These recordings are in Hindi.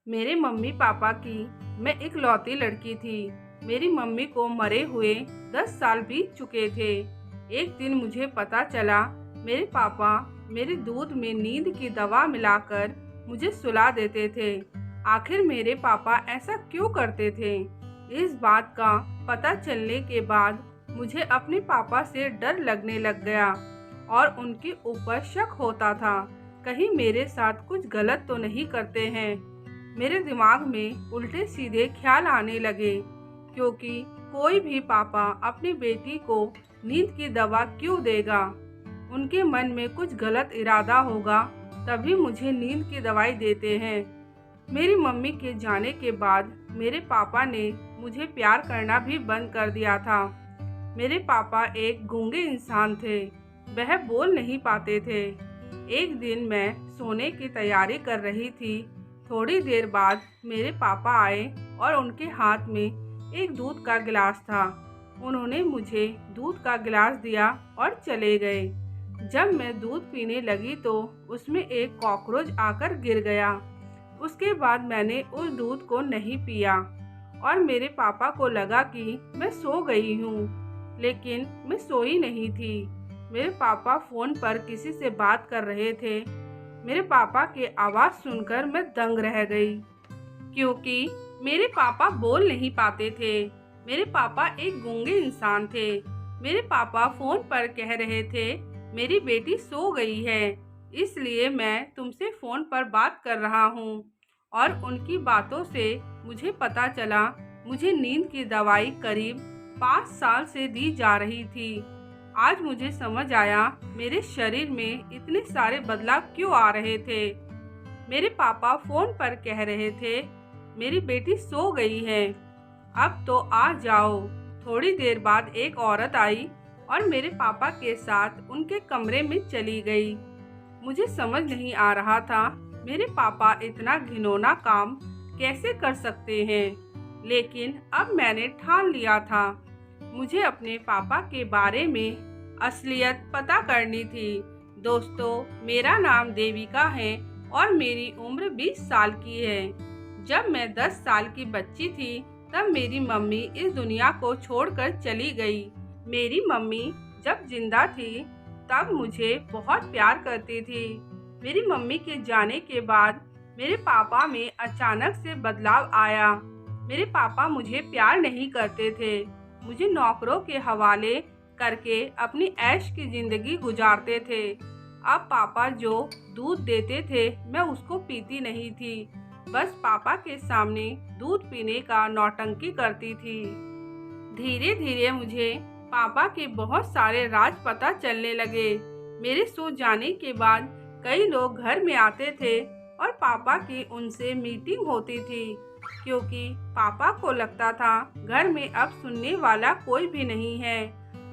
मेरे मम्मी पापा की मैं इकलौती लड़की थी। मेरी मम्मी को मरे हुए 10 साल बीत चुके थे। एक दिन मुझे पता चला मेरे पापा मेरे दूध में नींद की दवा मिलाकर मुझे सुला देते थे। आखिर मेरे पापा ऐसा क्यों करते थे? इस बात का पता चलने के बाद मुझे अपने पापा से डर लगने लग गया और उनके ऊपर शक होता था। कहीं मेरे साथ कुछ गलत तो नहीं करते हैं। मेरे दिमाग में उल्टे सीधे ख्याल आने लगे, क्योंकि कोई भी पापा अपनी बेटी को नींद की दवा क्यों देगा? उनके मन में कुछ गलत इरादा होगा, तभी मुझे नींद की दवाई देते हैं। मेरी मम्मी के जाने के बाद मेरे पापा ने मुझे प्यार करना भी बंद कर दिया था। मेरे पापा एक गूंगे इंसान थे, वह बोल नहीं पाते थे। एक दिन मैं सोने की तैयारी कर रही थी। थोड़ी देर बाद मेरे पापा आए और उनके हाथ में एक दूध का गिलास था। उन्होंने मुझे दूध का गिलास दिया और चले गए। जब मैं दूध पीने लगी तो उसमें एक कॉकरोच आकर गिर गया। उसके बाद मैंने उस दूध को नहीं पिया और मेरे पापा को लगा कि मैं सो गई हूँ, लेकिन मैं सोई नहीं थी। मेरे पापा फ़ोन पर किसी से बात कर रहे थे। मेरे पापा की आवाज़ सुनकर मैं दंग रह गई, क्योंकि मेरे पापा बोल नहीं पाते थे। मेरे पापा एक गूंगे इंसान थे। मेरे पापा फ़ोन पर कह रहे थे, मेरी बेटी सो गई है, इसलिए मैं तुमसे फ़ोन पर बात कर रहा हूँ। और उनकी बातों से मुझे पता चला मुझे नींद की दवाई करीब 5 साल से दी जा रही थी। आज मुझे समझ आया मेरे शरीर में इतने सारे बदलाव क्यों आ रहे थे। मेरे पापा फोन पर कह रहे थे, मेरी बेटी सो गई है, अब तो आ जाओ। थोड़ी देर बाद एक औरत आई और मेरे पापा के साथ उनके कमरे में चली गई। मुझे समझ नहीं आ रहा था मेरे पापा इतना घिनौना काम कैसे कर सकते हैं, लेकिन अब मैंने ठान लिया था मुझे अपने पापा के बारे में असलियत पता करनी थी। दोस्तों, मेरा नाम देविका है और मेरी उम्र 20 साल की है। जब मैं 10 साल की बच्ची थी तब मेरी मम्मी इस दुनिया को छोड़कर चली गई। मेरी मम्मी जब जिंदा थी तब मुझे बहुत प्यार करती थी। मेरी मम्मी के जाने के बाद मेरे पापा में अचानक से बदलाव आया। मेरे पापा मुझे प्यार नहीं करते थे, मुझे नौकरों के हवाले करके अपनी ऐश की जिंदगी गुजारते थे। अब पापा जो दूध देते थे मैं उसको पीती नहीं थी, बस पापा के सामने दूध पीने का नौटंकी करती थी। धीरे धीरे मुझे पापा के बहुत सारे राज पता चलने लगे। मेरे सो जाने के बाद कई लोग घर में आते थे और पापा की उनसे मीटिंग होती थी, क्योंकि पापा को लगता था घर में अब सुनने वाला कोई भी नहीं है।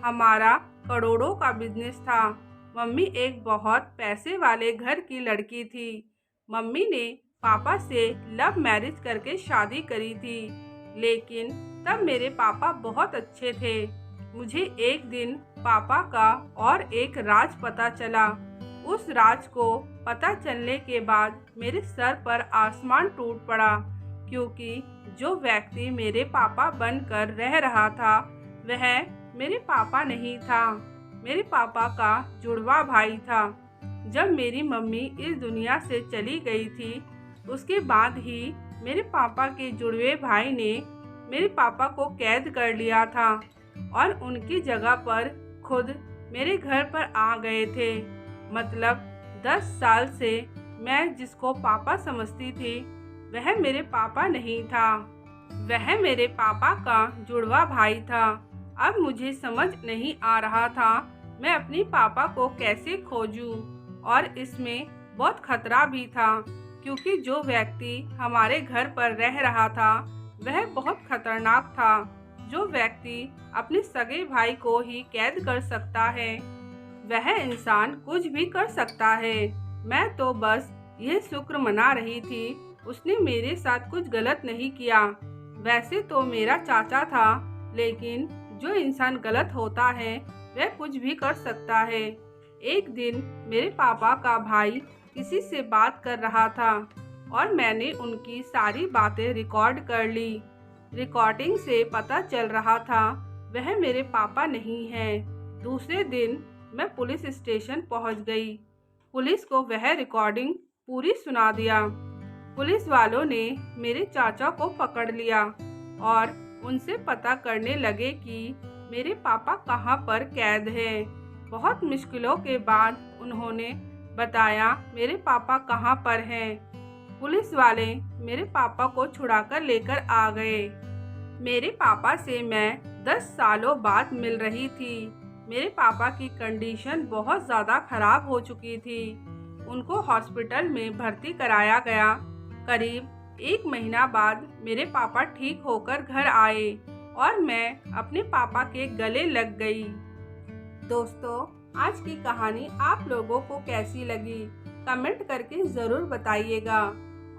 हमारा करोड़ों का बिजनेस था। मम्मी एक बहुत पैसे वाले घर की लड़की थी। मम्मी ने पापा से लव मैरिज करके शादी करी थी, लेकिन तब मेरे पापा बहुत अच्छे थे। मुझे एक दिन पापा का और एक राज पता चला। उस राज को पता चलने के बाद मेरे सर पर आसमान टूट पड़ा, क्योंकि जो व्यक्ति मेरे पापा बनकर रह रहा था वह मेरे पापा नहीं था, मेरे पापा का जुड़वा भाई था। जब मेरी मम्मी इस दुनिया से चली गई थी उसके बाद ही मेरे पापा के जुड़वे भाई ने मेरे पापा को कैद कर लिया था और उनकी जगह पर खुद मेरे घर पर आ गए थे। मतलब 10 साल से मैं जिसको पापा समझती थी वह मेरे पापा नहीं था, वह मेरे पापा का जुड़वा भाई था। अब मुझे समझ नहीं आ रहा था मैं अपने पापा को कैसे खोजूं, और इसमें बहुत खतरा भी था, क्योंकि जो व्यक्ति हमारे घर पर रह रहा था वह बहुत खतरनाक था। जो व्यक्ति अपने सगे भाई को ही कैद कर सकता है वह इंसान कुछ भी कर सकता है। मैं तो बस यह शुक्र मना रही थी उसने मेरे साथ कुछ गलत नहीं किया। वैसे तो मेरा चाचा था, लेकिन जो इंसान गलत होता है वह कुछ भी कर सकता है। एक दिन मेरे पापा का भाई किसी से बात कर रहा था। और मैंने उनकी सारी बातें रिकॉर्ड कर ली। रिकॉर्डिंग से पता चल रहा था वह मेरे पापा नहीं हैं। दूसरे दिन मैं पुलिस स्टेशन पहुंच गई। पुलिस को वह रिकॉर्डिंग पूरी सुना दिया। पुलिस वालों ने मेरे चाचा को पकड़ लिया और उनसे पता करने लगे कि मेरे पापा कहाँ पर कैद हैं। बहुत मुश्किलों के बाद उन्होंने बताया मेरे पापा कहाँ पर हैं। पुलिस वाले मेरे पापा को छुड़ाकर लेकर आ गए। मेरे पापा से मैं 10 सालों बाद मिल रही थी। मेरे पापा की कंडीशन बहुत ज़्यादा खराब हो चुकी थी। उनको हॉस्पिटल में भर्ती कराया गया। करीब 1 महीना बाद मेरे पापा ठीक होकर घर आए और मैं अपने पापा के गले लग गई। दोस्तों, आज की कहानी आप लोगों को कैसी लगी कमेंट करके ज़रूर बताइएगा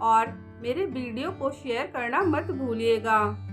और मेरे वीडियो को शेयर करना मत भूलिएगा।